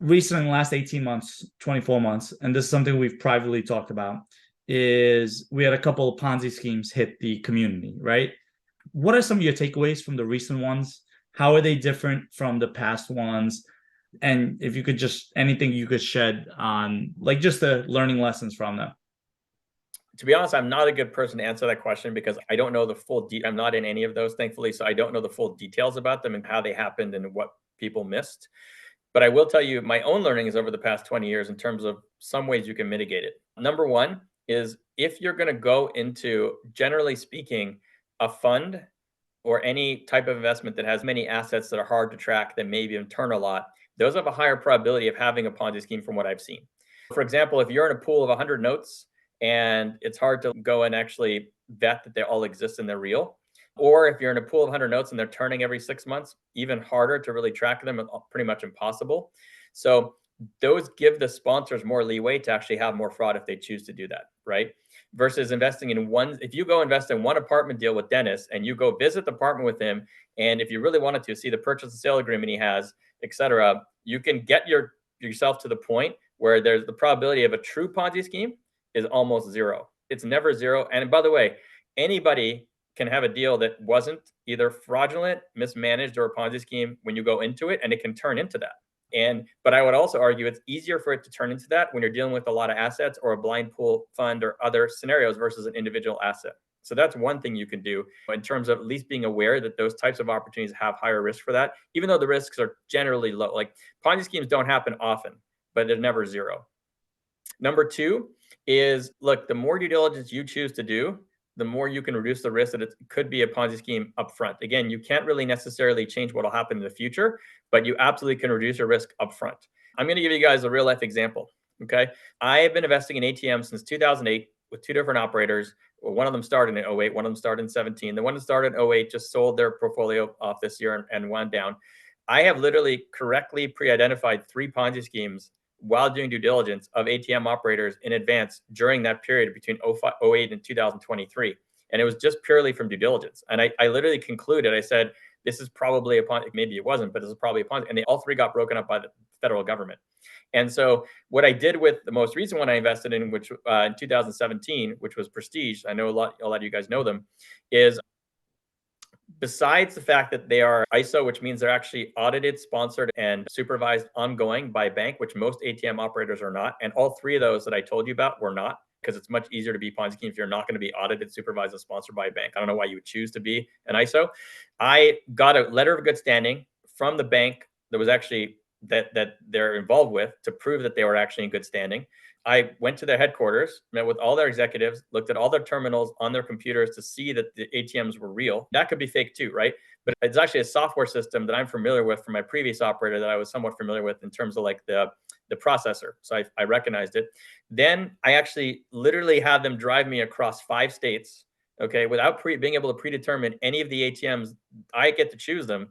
recent in the last 18 months, 24 months, and this is something we've privately talked about, is we had a couple of Ponzi schemes hit the community, right? What are some of your takeaways from the recent ones? How are they different from the past ones? And if you could just anything you could shed on like just the learning lessons from them. To be honest, I'm not a good person to answer that question because I don't know the full I'm not in any of those, thankfully, so I don't know the full details about them and how they happened and what people missed. But I will tell you my own learnings over the past 20 years in terms of some ways you can mitigate it. Number one is if you're going to go into, generally speaking, a fund or any type of investment that has many assets that are hard to track that maybe even turn a lot, those have a higher probability of having a Ponzi scheme from what I've seen. For example, if you're in a pool of 100 notes and it's hard to go and actually vet that they all exist and they're real, or if you're in a pool of 100 notes and they're turning every 6 months, even harder to really track them, pretty much impossible. So those give the sponsors more leeway to actually have more fraud if they choose to do that, right? Versus investing in one, if you go invest in one apartment deal with Dennis and you go visit the apartment with him, and if you really wanted to see the purchase and sale agreement he has, etc., you can get yourself to the point where there's the probability of a true Ponzi scheme is almost zero. It's never zero. And by the way, anybody can have a deal that wasn't either fraudulent, mismanaged, or a Ponzi scheme when you go into it, and it can turn into that. But I would also argue it's easier for it to turn into that when you're dealing with a lot of assets or a blind pool fund or other scenarios versus an individual asset. So that's one thing you can do in terms of at least being aware that those types of opportunities have higher risk for that, even though the risks are generally low. Like Ponzi schemes don't happen often, but they're never zero. Number two is, look, the more due diligence you choose to do, the more you can reduce the risk that it could be a Ponzi scheme upfront. Again, you can't really necessarily change what will happen in the future, but you absolutely can reduce your risk upfront. I'm going to give you guys a real life example. Okay. I have been investing in ATM since 2008 with two different operators. One of them started in 08, one of them started in 17. The one that started in 08 just sold their portfolio off this year and went down. I have literally correctly pre-identified 3 Ponzi schemes while doing due diligence of ATM operators in advance during that period between 08 and 2023. And it was just purely from due diligence. And I literally concluded, I said, this is probably a Ponzi, maybe it wasn't, but this is probably a Ponzi. And they all 3 got broken up by the federal government. And so what I did with the most recent one I invested in, which in 2017, which was Prestige, I know a lot of you guys know them, is besides the fact that they are ISO, which means they're actually audited, sponsored, and supervised ongoing by a bank, which most ATM operators are not. And all 3 of those that I told you about were not, because it's much easier to be Ponzi scheme if you're not going to be audited, supervised, and sponsored by a bank. I don't know why you would choose to be an ISO. I got a letter of good standing from the bank that was actually that they're involved with to prove that they were actually in good standing. I went to their headquarters, met with all their executives, looked at all their terminals on their computers to see that the ATMs were real. That could be fake too, right? But it's actually a software system that I'm familiar with from my previous operator that I was somewhat familiar with in terms of like the processor. So I recognized it. Then I actually literally had them drive me across 5 states, okay, without being able to predetermine any of the ATMs. I get to choose them.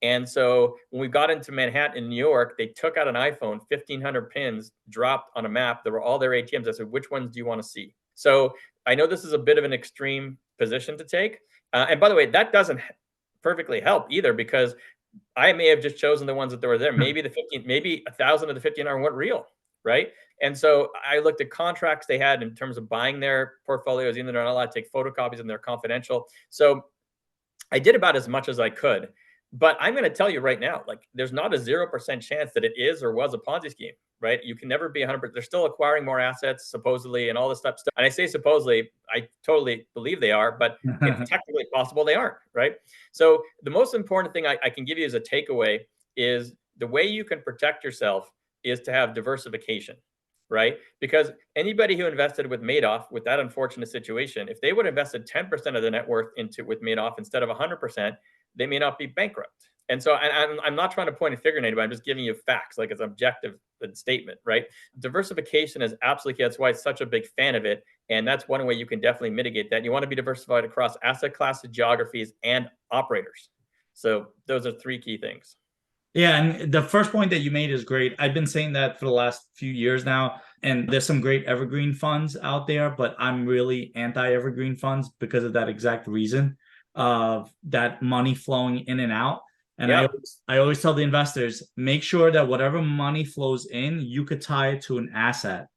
And so when we got into Manhattan in New York, they took out an iPhone, 1,500 pins dropped on a map. There were all their ATMs. I said, which ones do you want to see? So I know this is a bit of an extreme position to take. And by the way, that doesn't perfectly help either, because I may have just chosen the ones that were there. Maybe 1,000 of the 1,500 weren't real, right? And so I looked at contracts they had in terms of buying their portfolios, even though they're not allowed to take photocopies and they're confidential. So I did about as much as I could. But I'm going to tell you right now, like there's not a 0% chance that it is or was a Ponzi scheme, right? You can never be 100%. They're still acquiring more assets supposedly and all this stuff. And I say supposedly, I totally believe they are, but it's technically possible they aren't, right? So the most important thing I can give you as a takeaway is the way you can protect yourself is to have diversification, right? Because anybody who invested with Madoff, with that unfortunate situation, if they would have invested 10% of their net worth into with Madoff instead of 100%, they may not be bankrupt. And so I'm not trying to point a finger at anybody. I'm just giving you facts, like it's an objective statement, right? Diversification is absolutely key. That's why it's such a big fan of it. And that's one way you can definitely mitigate that. You want to be diversified across asset classes, geographies, and operators. So those are 3 key things. Yeah, and the first point that you made is great. I've been saying that for the last few years now, and there's some great evergreen funds out there, but I'm really anti-evergreen funds because of that exact reason of that money flowing in and out. And I always tell the investors, make sure that whatever money flows in, you could tie it to an asset.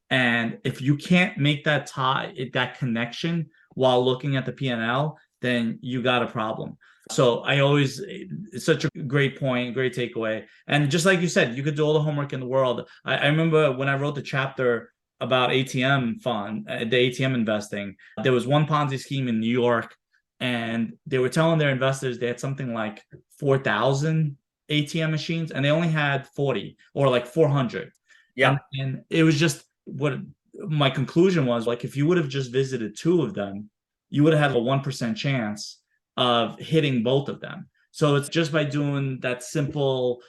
And if you can't make that tie, that connection while looking at the P&L, then you got a problem. So I always, it's such a great point, great takeaway. And just like you said, you could do all the homework in the world. I remember when I wrote the chapter about ATM fund, the ATM investing, there was one Ponzi scheme in New York, and they were telling their investors they had something like 4,000 ATM machines, and they only had 40 or like 400. Yeah. And it was just what my conclusion was, like, if you would have just visited two of them, you would have had a 1% chance of hitting both of them. So it's just by doing that simple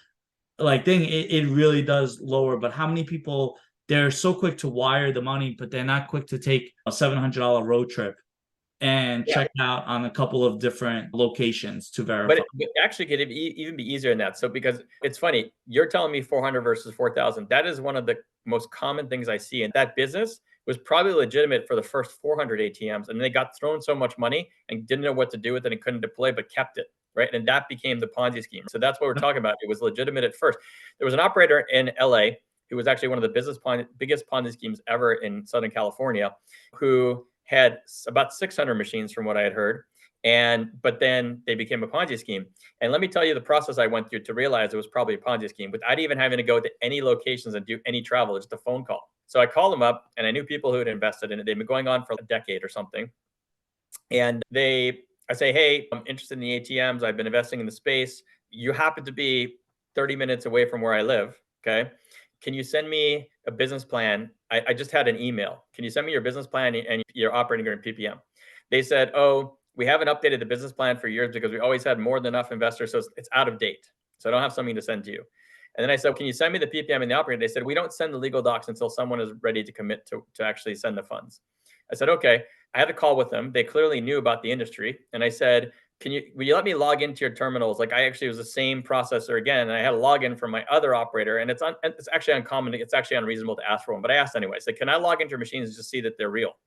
like thing, it really does lower. But how many people, they're so quick to wire the money, but they're not quick to take a $700 road trip and Yeah. check out on a couple of different locations to verify. But it actually could even be easier than that. So because it's funny, you're telling me 400 versus 4,000. That is one of the most common things I see. And that business was probably legitimate for the first 400 ATMs. And they got thrown so much money and didn't know what to do with it and couldn't deploy, but kept it. Right. And that became the Ponzi scheme. So that's what we're talking about. It was legitimate at first. There was an operator in LA who was actually one of the biggest Ponzi schemes ever in Southern California, who had about 600 machines from what I had heard. But then they became a Ponzi scheme. And let me tell you the process I went through to realize it was probably a Ponzi scheme without even having to go to any locations and do any travel, just a phone call. So I called them up and I knew people who had invested in it. They've been going on for a decade or something. And I say, hey, I'm interested in the ATMs. I've been investing in the space. You happen to be 30 minutes away from where I live. Okay. Can you send me a business plan? I just had an email. Can you send me your business plan and your operating in PPM? They said, oh, we haven't updated the business plan for years because we always had more than enough investors. So it's out of date. So I don't have something to send to you. And then I said, can you send me the PPM and the operating? They said, we don't send the legal docs until someone is ready to commit to actually send the funds. I said, okay. I had a call with them. They clearly knew about the industry. And I said, will you let me log into your terminals? Like I actually was the same processor again. And I had a login from my other operator, and it's actually uncommon. It's actually unreasonable to ask for one, but I asked anyway. I said, can I log into your machines and just see that they're real?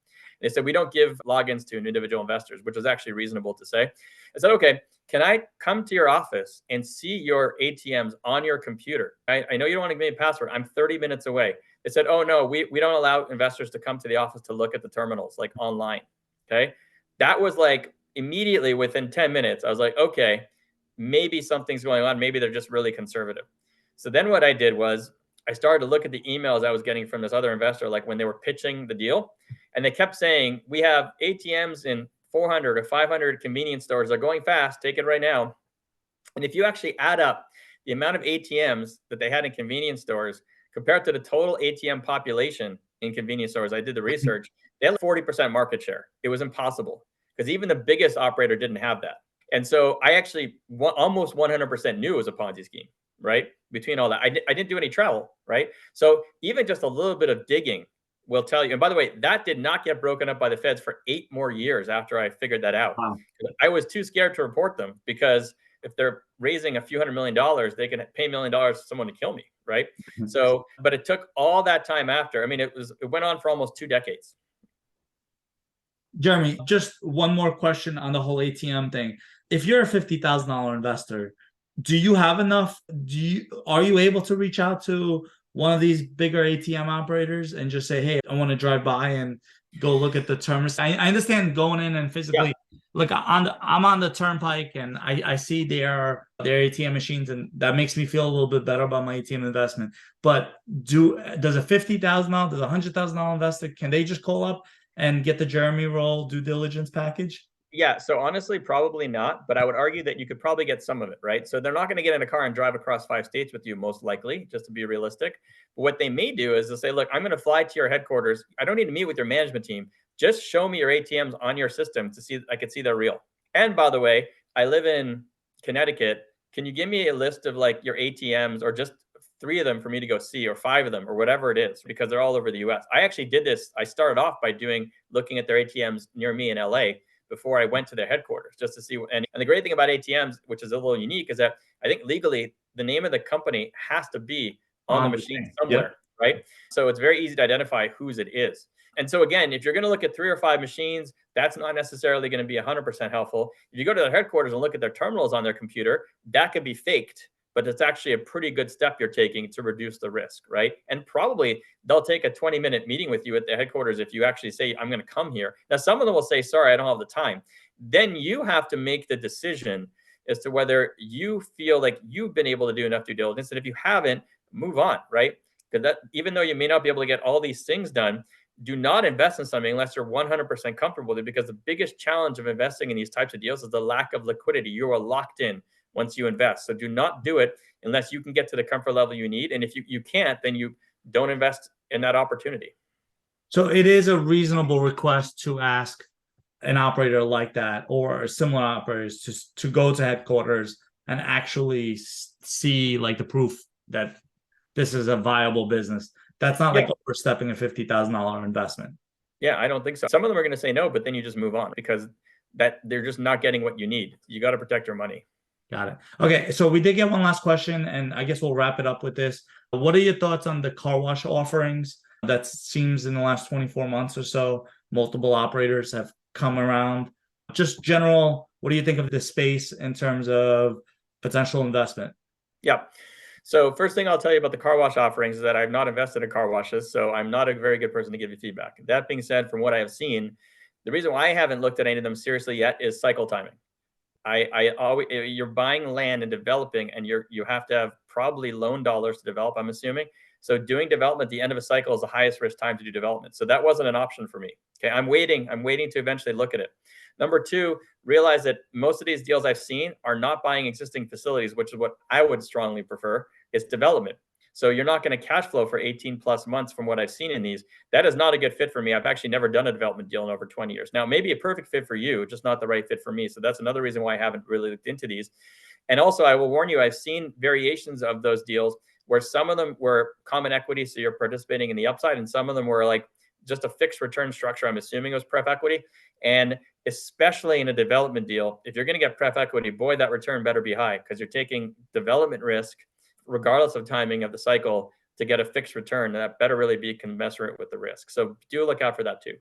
They said, we don't give logins to individual investors, which was actually reasonable to say. I said, okay, can I come to your office and see your ATMs on your computer? I know you don't want to give me a password. I'm 30 minutes away. They said, oh, no, we don't allow investors to come to the office to look at the terminals, like online. Okay. That was like immediately within 10 minutes. I was like, okay, maybe something's going on. Maybe they're just really conservative. So then what I did was I started to look at the emails I was getting from this other investor, like when they were pitching the deal. And they kept saying, we have ATMs in 400 or 500 convenience stores. They're going fast. Take it right now. And if you actually add up the amount of ATMs that they had in convenience stores compared to the total ATM population in convenience stores, I did the research, they had 40% market share. It was impossible because even the biggest operator didn't have that. And so I actually almost 100% knew it was a Ponzi scheme, right? Between all that, I didn't do any travel, right? So even just a little bit of digging will tell you. And by the way, that did not get broken up by the feds for 8 more years after I figured that out. Wow. I was too scared to report them because if they're raising a few $100 million, they can pay $1 million to someone to kill me, right? So, but it took all that time after. I mean, it went on for almost 2 decades. Jeremy, just one more question on the whole ATM thing. If you're a $50,000 investor, do you have enough? Are you able to reach out to one of these bigger ATM operators and just say, hey, I want to drive by and go look at the terminals? I understand going in and physically, look, I'm on the turnpike and I see their ATM machines, and that makes me feel a little bit better about my ATM investment. But does a $50,000, does a $100,000 investor, can they just call up and get the Jeremy Roll due diligence package? Yeah. So honestly, probably not. But I would argue that you could probably get some of it, right? So they're not going to get in a car and drive across 5 states with you, most likely, just to be realistic. But what they may do is they'll say, look, I'm going to fly to your headquarters. I don't need to meet with your management team. Just show me your ATMs on your system to see, I could see they're real. And by the way, I live in Connecticut. Can you give me a list of like your ATMs, or just 3 of them for me to go see, or 5 of them, or whatever it is, because they're all over the US. I actually did this. I started off by looking at their ATMs near me in LA before I went to their headquarters, just to see. And the great thing about ATMs, which is a little unique, is that I think legally the name of the company has to be on the machine somewhere, right? So it's very easy to identify whose it is. And so again, if you're going to look at 3 or 5 machines, that's not necessarily going to be 100% helpful. If you go to their headquarters and look at their terminals on their computer, that could be faked, but it's actually a pretty good step you're taking to reduce the risk, right? And probably they'll take a 20-minute meeting with you at the headquarters if you actually say, I'm going to come here. Now, some of them will say, sorry, I don't have the time. Then you have to make the decision as to whether you feel like you've been able to do enough due diligence. And if you haven't, move on, right? Because that, even though you may not be able to get all these things done, do not invest in something unless you're 100% comfortable with it, because the biggest challenge of investing in these types of deals is the lack of liquidity. You are locked in once you invest. So do not do it unless you can get to the comfort level you need. And if you can't, then you don't invest in that opportunity. So it is a reasonable request to ask an operator like that or similar operators to go to headquarters and actually see like the proof that this is a viable business. That's not like overstepping a $50,000 investment. Yeah, I don't think so. Some of them are going to say no, but then you just move on because that they're just not getting what you need. You got to protect your money. Got it. Okay, so we did get one last question, and I guess we'll wrap it up with this. What are your thoughts on the car wash offerings? That seems in the last 24 months or so, multiple operators have come around. Just general, what do you think of this space in terms of potential investment? Yeah. So first thing I'll tell you about the car wash offerings is that I've not invested in car washes, so I'm not a very good person to give you feedback. That being said, from what I have seen, the reason why I haven't looked at any of them seriously yet is cycle timing. I always, you're buying land and developing, and you have to have probably loan dollars to develop, I'm assuming. So doing development at the end of a cycle is the highest risk time to do development. So that wasn't an option for me. Okay, I'm waiting to eventually look at it. Number two, realize that most of these deals I've seen are not buying existing facilities, which is what I would strongly prefer. It's development. So you're not going to cash flow for 18 plus months from what I've seen in these. That is not a good fit for me. I've actually never done a development deal in over 20 years. Now, maybe a perfect fit for you, just not the right fit for me. So that's another reason why I haven't really looked into these. And also, I will warn you, I've seen variations of those deals where some of them were common equity, so you're participating in the upside, and some of them were like just a fixed return structure. I'm assuming it was pref equity. And especially in a development deal, if you're going to get pref equity, boy, that return better be high because you're taking development risk regardless of timing of the cycle to get a fixed return. That better really be commensurate with the risk. So do look out for that too.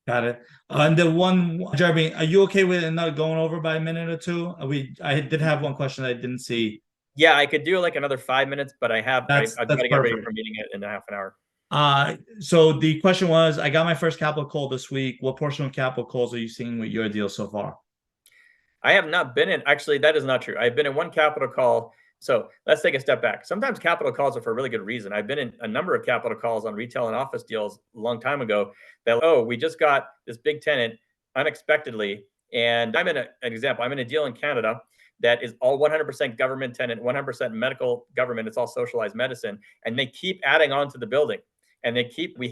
Got it. And the one, Jeremy, are you okay with it not going over by a minute or two? I did have one question I didn't see. Yeah, I could do like another 5 minutes, but I've got to get ready for a meeting in a half an hour. So the question was, I got my first capital call this week. What portion of capital calls are you seeing with your deal so far? I have not been in, actually, that is not true. I've been in one capital call. So let's take a step back. Sometimes capital calls are for a really good reason. I've been in a number of capital calls on retail and office deals a long time ago that, oh, we just got this big tenant unexpectedly. And I'm in an example. I'm in a deal in Canada that is all 100% government tenant, 100% medical government. It's all socialized medicine. And they keep adding on to the building. And we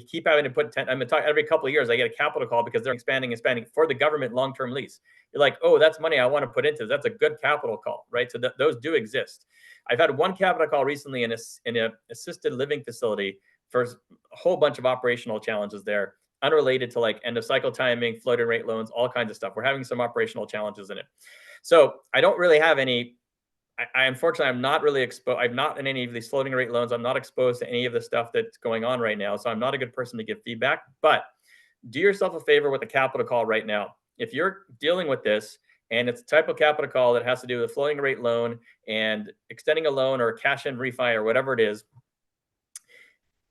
keep having to put every couple of years, I get a capital call because they're expanding for the government long-term lease. You're like, oh, that's money I want to put into this. That's a good capital call, right? So those do exist. I've had one capital call recently in an assisted living facility for a whole bunch of operational challenges there, unrelated to like end of cycle timing, floating rate loans, all kinds of stuff. We're having some operational challenges in it. So I don't really have any. Unfortunately, I'm not really exposed. I'm not in any of these floating rate loans. I'm not exposed to any of the stuff that's going on right now. So I'm not a good person to give feedback, but do yourself a favor with a capital call right now. If you're dealing with this and it's a type of capital call that has to do with a floating rate loan and extending a loan or a cash in refi or whatever it is,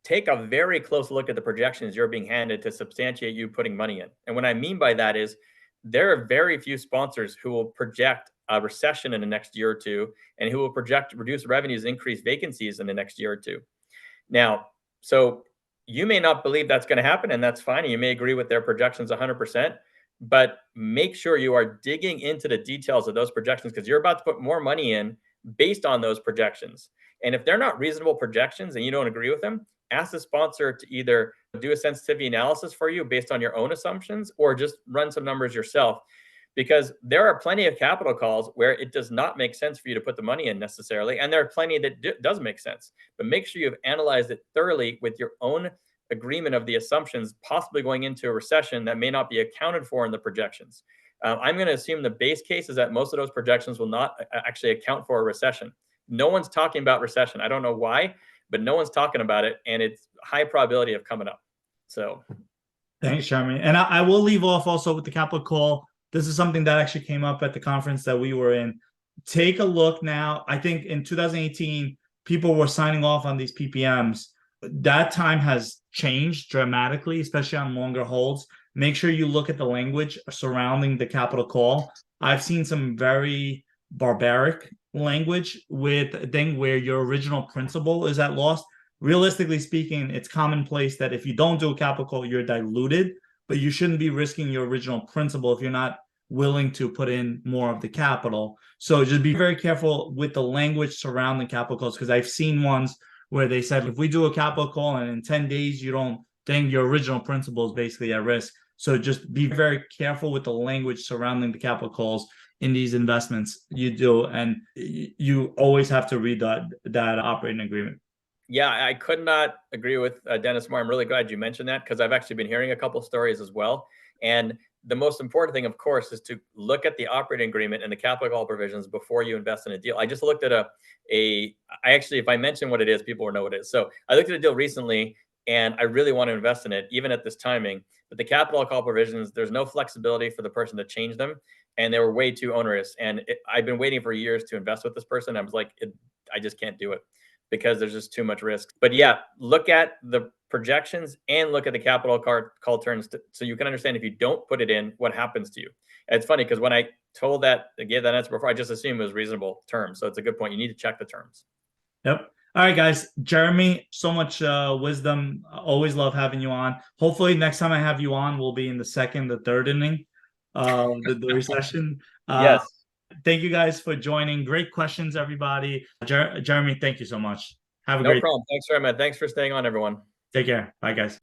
take a very close look at the projections you're being handed to substantiate you putting money in. And what I mean by that is there are very few sponsors who will project a recession in the next year or two, and who will project reduce revenues, increase vacancies in the next year or two. Now, so you may not believe that's going to happen, and that's fine. You may agree with their projections 100%, but make sure you are digging into the details of those projections because you're about to put more money in based on those projections. And if they're not reasonable projections and you don't agree with them, ask the sponsor to either do a sensitivity analysis for you based on your own assumptions or just run some numbers yourself. Because there are plenty of capital calls where it does not make sense for you to put the money in necessarily. And there are plenty that does make sense. But make sure you've analyzed it thoroughly with your own agreement of the assumptions, possibly going into a recession that may not be accounted for in the projections. I'm going to assume the base case is that most of those projections will not actually account for a recession. No one's talking about recession. I don't know why, but no one's talking about it. And it's high probability of coming up. So thanks, Jeremy. And I will leave off also with the capital call. This is something that actually came up at the conference that we were in. take a look now. I think in 2018, people were signing off on these PPMs. That time has changed dramatically, especially on longer holds. Make sure you look at the language surrounding the capital call. I've seen some very barbaric language with a thing where your original principal is at loss. Realistically speaking, it's commonplace that if you don't do a capital call, you're diluted, but you shouldn't be risking your original principal if you're not willing to put in more of the capital. So just be very careful with the language surrounding capital calls, because I've seen ones where they said, if we do a capital call and in 10 days you don't, then your original principal is basically at risk. So just be very careful with the language surrounding the capital calls in these investments you do. And you always have to read that operating agreement. Yeah, I could not agree with Dennis more. I'm really glad you mentioned that because I've actually been hearing a couple stories as well. And the most important thing, of course, is to look at the operating agreement and the capital call provisions before you invest in a deal. I just looked at I actually, if I mention what it is, people will know what it is. So I looked at a deal recently and I really want to invest in it, even at this timing. But the capital call provisions, there's no flexibility for the person to change them. And they were way too onerous. And I've been waiting for years to invest with this person. I was like, I just can't do it because there's just too much risk. But yeah, look at the projections and look at the capital call terms so you can understand if you don't put it in, what happens to you. And it's funny because when I gave that answer before, I just assumed it was reasonable terms. So it's a good point. You need to check the terms. Yep. All right, guys. Jeremy, so much wisdom. Always love having you on. Hopefully, next time I have you on, we'll be in the second, the third inning of the recession. Yes. Thank you guys for joining. Great questions, everybody. Jeremy, thank you so much. Have a No great problem. Thanks very much. Thanks for staying on, everyone. Take care. Bye, guys.